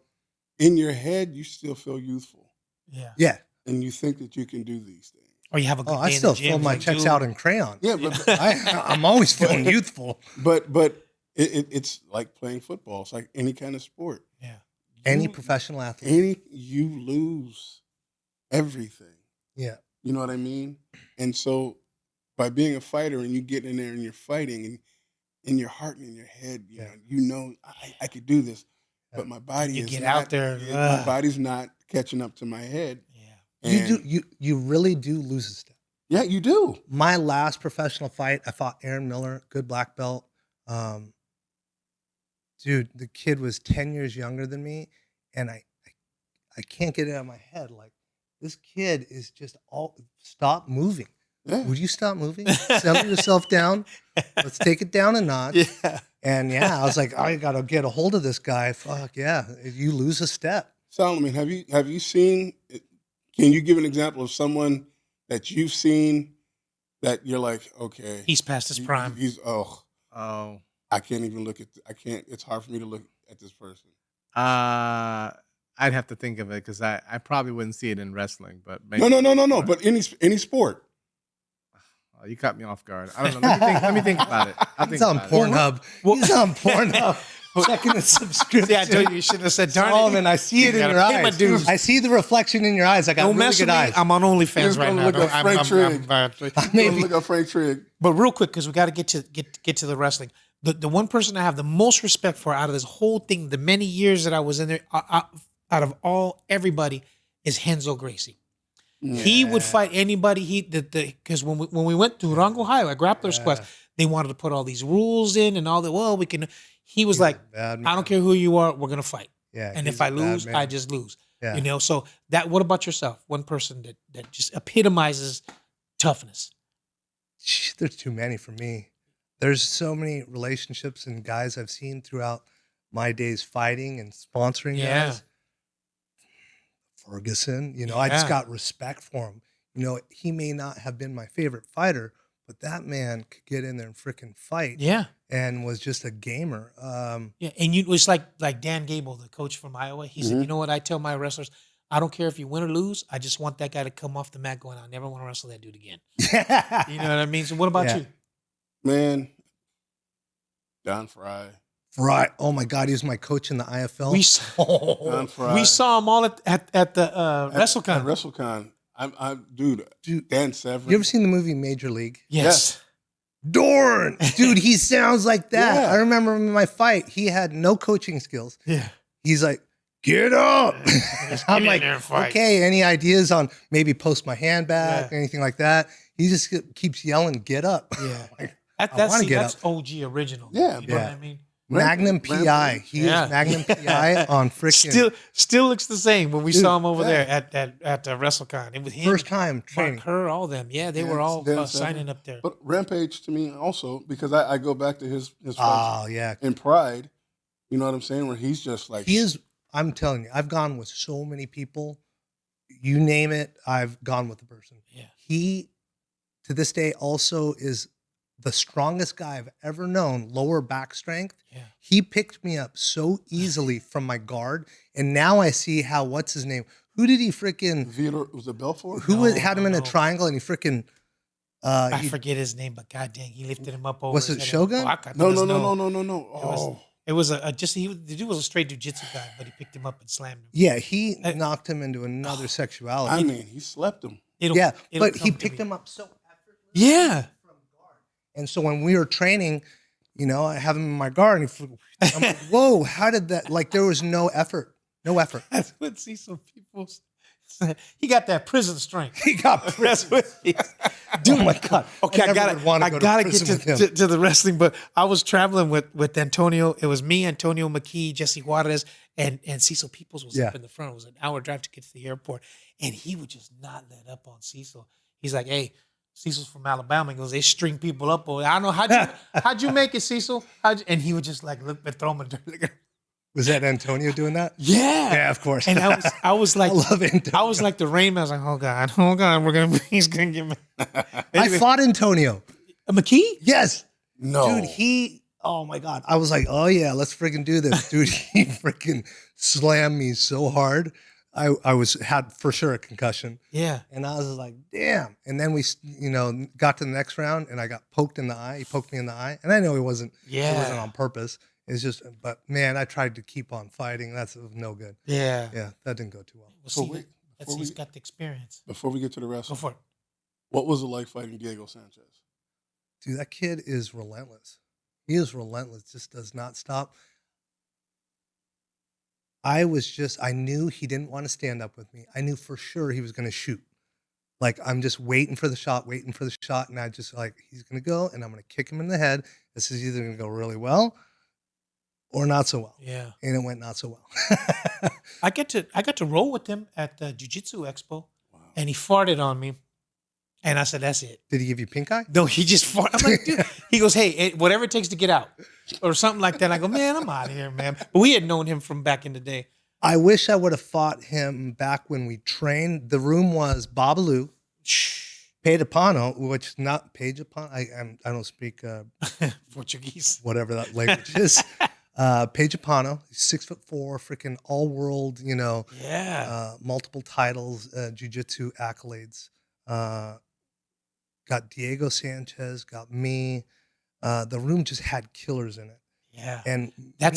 in your head, you still feel youthful Yeah. Yeah. and you think that you can do these things. Or you have a good Oh, day I in still the gym, fill my like, checks dude, out in crayon. Yeah, but I'm always feeling youthful. but it's like playing football. It's like any kind of sport. Yeah. Any You- professional athlete. you lose everything. Yeah. You know what I mean? And so by being a fighter and you get in there and you're fighting and in your heart and in your head, you know I could do this. But my body You is get not, out there, my body's not catching up to my head. Yeah. You you really do lose a step. Yeah, you do. My last professional fight, I fought Aaron Miller, good black belt. Dude, the kid was 10 years younger than me, and I can't get it out of my head. Like, this kid is just stop moving. Yeah. Would you stop moving? Settle yourself down. Let's take it down a notch. Yeah. And I was like, I got to get a hold of this guy. Fuck yeah. You lose a step. Solomon, have you seen? Can you give an example of someone that you've seen that you're like, okay, He's past his prime. He's Oh, I can't even look at. I can't. It's hard for me to look at this person. I'd have to think of it because I probably wouldn't see it in wrestling. But maybe, No. But any sport. Oh, you caught me off guard. I don't know. Let me think about it. I'll think He's on about it. Pornhub. He's on Pornhub. Checking the subscription. Yeah, I told you, you should have said, darn Solomon, it. I see it You in gotta your pay my eyes. dues. I see the reflection in your eyes. I got Don't really mess good with me. eyes. I'm on OnlyFans Just right gonna now. look up Frank Trigg. Maybe. Look up Frank Trigg. But real quick, because we got to get to the wrestling. The one person I have the most respect for out of this whole thing, the many years that I was in there, out of everybody, is Henzo Gracie. He would fight anybody. Because when we went to Durango High at Grappler's Quest, they wanted to put all these rules in and all that. Well, we can. He was like, bad man. I don't care who you are, we're gonna fight. Yeah, And he's if I a bad lose, man. I just lose. Yeah. You know. So that. What about yourself? One person that just epitomizes toughness. There's too many for me. There's so many relationships and guys I've seen throughout my days fighting and sponsoring guys. Ferguson, I just Yeah. got respect for him. He may not have been my favorite fighter, but that man could get in there and freaking fight. Yeah. And was just a gamer. Yeah, and it was like Dan Gable, the coach from Iowa. He said, "You know what? I tell my wrestlers, I don't care if you win or lose. I just want that guy to come off the mat going, I never want to wrestle that dude again." You know what I mean? So what about Yeah. you? Man, Don Fry. Right. Oh my God, he was my coach in the IFL. We Don saw, Fry. we saw him all at the At WrestleCon. WrestleCon. Dude, Dan Severn. You ever seen the movie Major League? Yes. Dorn, dude, he sounds like that. Yeah. I remember him in my fight. He had no coaching skills. Yeah. He's like, "Get up!" I'm in like, there and fight. "Okay, any ideas on maybe post my hand back, Yeah. anything like that?" He just keeps yelling, "Get up!" Yeah. Like, That's wanna get that's OG original. Yeah, You know what yeah. I mean? Magnum Rampage. PI. He Yeah. is Magnum PI on freaking Still looks the same when we Dude, saw him over there yeah. at WrestleCon. It was him, first time Mark training. Kerr, all them. Yeah, they were all Dan signing Severn. up there. But Rampage to me also, because I go back to his fights Oh yeah, in Pride. You know what I'm saying? Where he's just like he is. I'm telling you, I've gone with so many people. You name it, I've gone with the person. Yeah. He, to this day, also is the strongest guy I've ever known, lower back strength. Yeah. He picked me up so easily from my guard. And now I see how, what's his name? Who did he freaking, Was it Belfort? who No, had him in a no. triangle and he freaking, I forget his name, but god dang, he lifted him up over. Was his it head. Shogun? I thought it No. was Oh, It was the dude was a straight jujitsu guy, but he picked him up and slammed him. yeah, he knocked him into another sexuality. I mean, he slept him. It'll but he come to picked me. him up so effortlessly. Yeah. And so when we were training, I have him in my guard and I'm like, whoa, how did that, like there was no effort. I would see some people He got that prison strength. He got prison. Dude, Oh my God. Okay, I never gotta would wanna I go to gotta get prison with him. to the wrestling, but I was traveling with Antonio. It was me, Antonio McKee, Jesse Juarez, and Cecil Peoples was up in the front. It was an hour drive to get to the airport, and he would just not let up on Cecil. He's like, "Hey, Cecil's from Alabama." He goes, "They string people up. Boy. I don't know how'd you make it, Cecil?" And he would just like look and throw him a dirt. Was that Antonio doing that? Yeah, Yeah, of course. And I was like, I love Antonio. I was like the Rain Man. I was like, oh God, he's gonna get me. I fought Antonio. McKee? Yes. No. Dude, oh my God. I was like, oh yeah, let's freaking do this. Dude, he freaking slammed me so hard. I had for sure a concussion. Yeah. And I was like, damn. And then we, got to the next round and I got poked in the eye. He poked me in the eye. And I know it wasn't on purpose. It's just, but man, I tried to keep on fighting. That's no good. Yeah. Yeah, that didn't go too well. He's got the experience. Before we get to the Go wrestling, for it. what was it like fighting Diego Sanchez? Dude, that kid is relentless. He is relentless, just does not stop. I knew he didn't want to stand up with me. I knew for sure he was going to shoot. Like, I'm just waiting for the shot. And I just like, he's going to go and I'm going to kick him in the head. This is either going to go really well or not so well. Yeah. And it went not so well. I got to roll with him at the Jiu-Jitsu Expo, and he farted on me. And I said, that's it. Did he give you pink eye? No, he just farted. I'm like, dude. He goes, hey, whatever it takes to get out. Or something like that. I go, man, I'm out of here, man. But we had known him from back in the day. I wish I would have fought him back when we trained. The room was Babalu, Pejapano, which not Pejapano. I don't speak Portuguese. whatever that language is. Pejapano, 6'4", freaking all world, multiple titles, jiu-jitsu accolades. Got Diego Sanchez, got me. The room just had killers in it. Yeah. And that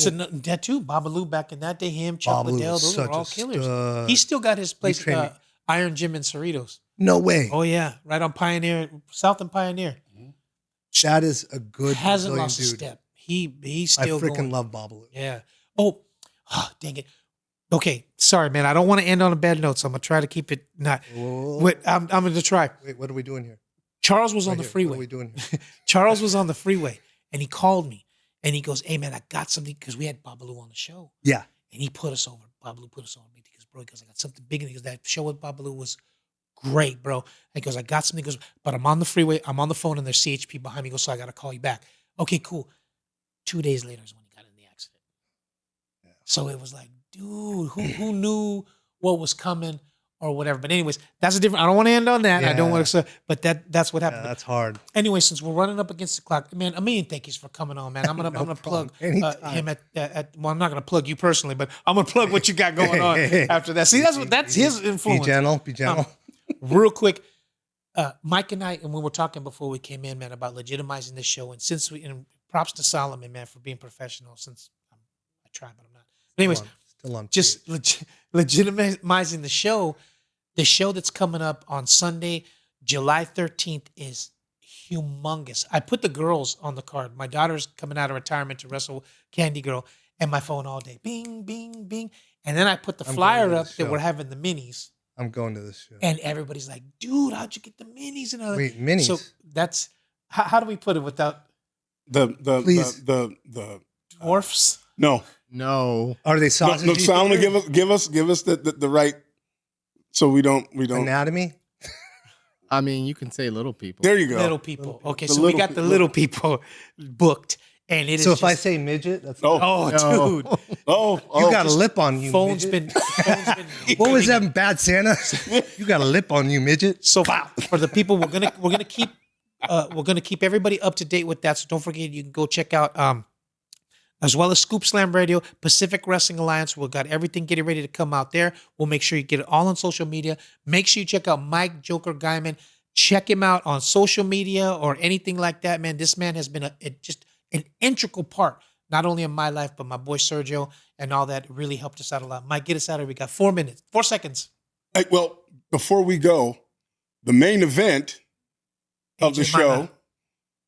too. Babalu back in that day, him, Chuck Babalu Liddell, was those were such all a killers. stud. He still got his place, trained me. Iron Gym in Cerritos. No way. Oh yeah, right on Pioneer, South and Pioneer. That is a good Hasn't Brazilian lost a dude. step. He's I still freaking going. love Babalu. Yeah. Oh, dang it. Okay, sorry, man. I don't want to end on a bad note, so I'm gonna try to keep it not. Whoa. Wait, I'm gonna try. Wait, what are we doing here? Charles was on the Right here. freeway. What are we doing here? Charles was on the freeway, and he called me, and he goes, "Hey, man, I got something," because we had Babalu on the show, Yeah. and he put us over. Babalu put us on me because, bro, because I got something big, and he goes, that show with Babalu was great, bro. He goes, I got something. He goes, but I'm on the freeway, I'm on the phone, and there's CHP behind me. He goes, so I got to call you back. Okay, cool. 2 days later is when he got in the accident. Yeah. So it was like, dude, who knew what was coming or whatever. But anyways, that's a different. I don't want to end on that. I don't want to. But that's what happened. Yeah, that's hard. Anyway, since we're running up against the clock, man, a million thank yous for coming on, man. I'm gonna plug him at. Well, I'm not gonna plug you personally, but I'm gonna plug what you got going on after that. See, that's his influence. Be gentle. Real quick, Mike and I, and we were talking before we came in, man, about legitimizing this show, and props to Solomon, man, for being professional. Since I try, but I'm not. But anyways, Still on just legitimizing the show. The show that's coming up on Sunday, July 13th, is humongous. I put the girls on the card. My daughter's coming out of retirement to wrestle Candy Girl, and my phone all day, bing, bing, bing. And then I put the flyer up that we're having the minis. I'm going to this show. And everybody's like, dude, how'd you get the minis? And all that? Wait, minis? So that's, how do we put it without The dwarfs? No. Are they sausage? No, Solomon, give us the right, so we don't Anatomy? I mean, you can say little people. There you go. Little people. Okay, The so we little got the little people booked. And it is So if I say midget, that's oh, No. dude. you got a lip on you. Phone's midget. been What was that, Bad Santa? You got a lip on you, midget. So for the people, we're gonna keep everybody up to date with that. So don't forget, you can go check out as well as Scoop Slam Radio, Pacific Wrestling Alliance. We've got everything getting ready to come out there. We'll make sure you get it all on social media. Make sure you check out Mike Joker Guymon. Check him out on social media or anything like that, man. This man has been just an integral part, not only in my life, but my boy Sergio and all that. Really helped us out a lot. Mike, get us out of here. We got 4 seconds. Hey, well, before we go, the main event of the show Mana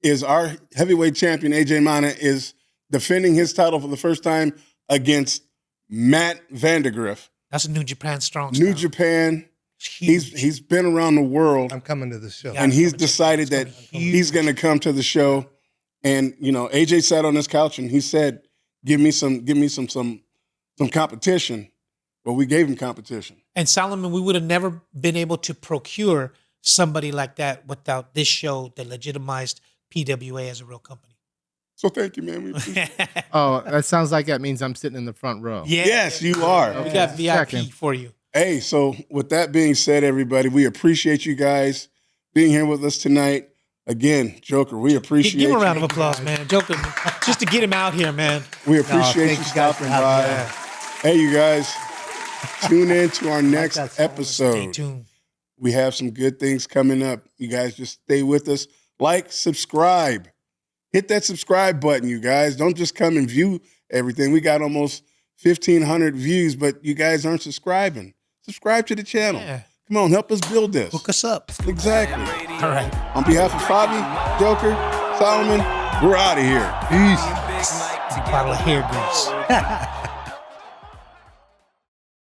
is our heavyweight champion, AJ Mana, is defending his title for the first time against Matt Vandergriff. That's a New Japan strong New style. Japan He's been around the world, I'm coming to the show. and he's decided that he's going to come to the show. And you know, AJ sat on his couch and he said, "Give me some competition." But we gave him competition. And Solomon, we would have never been able to procure somebody like that without this show that legitimized PWA as a real company. So thank you, man. We appreciate it. Oh, that sounds like that means I'm sitting in the front row. Yeah, Yes, you are. we got VIP Checking. for you. Hey, so with that being said, everybody, we appreciate you guys being here with us tonight. Again, Joker, we appreciate Give him a you. round of applause, man. Joker, just to get him out here, man. We appreciate thank you you guys stopping for having by. Hey, you guys, tune in to our next that song. Stay episode. tuned. We have some good things coming up. You guys just stay with us. Like, subscribe. Hit that subscribe button, you guys. Don't just come and view everything. We got almost 1,500 views, but you guys aren't subscribing. Subscribe to the channel. Yeah. Come on, help us build this. Hook us up. Exactly. All right. On behalf of Fabi, Joker, Solomon, we're out of here. Peace. Bottle of hair grease.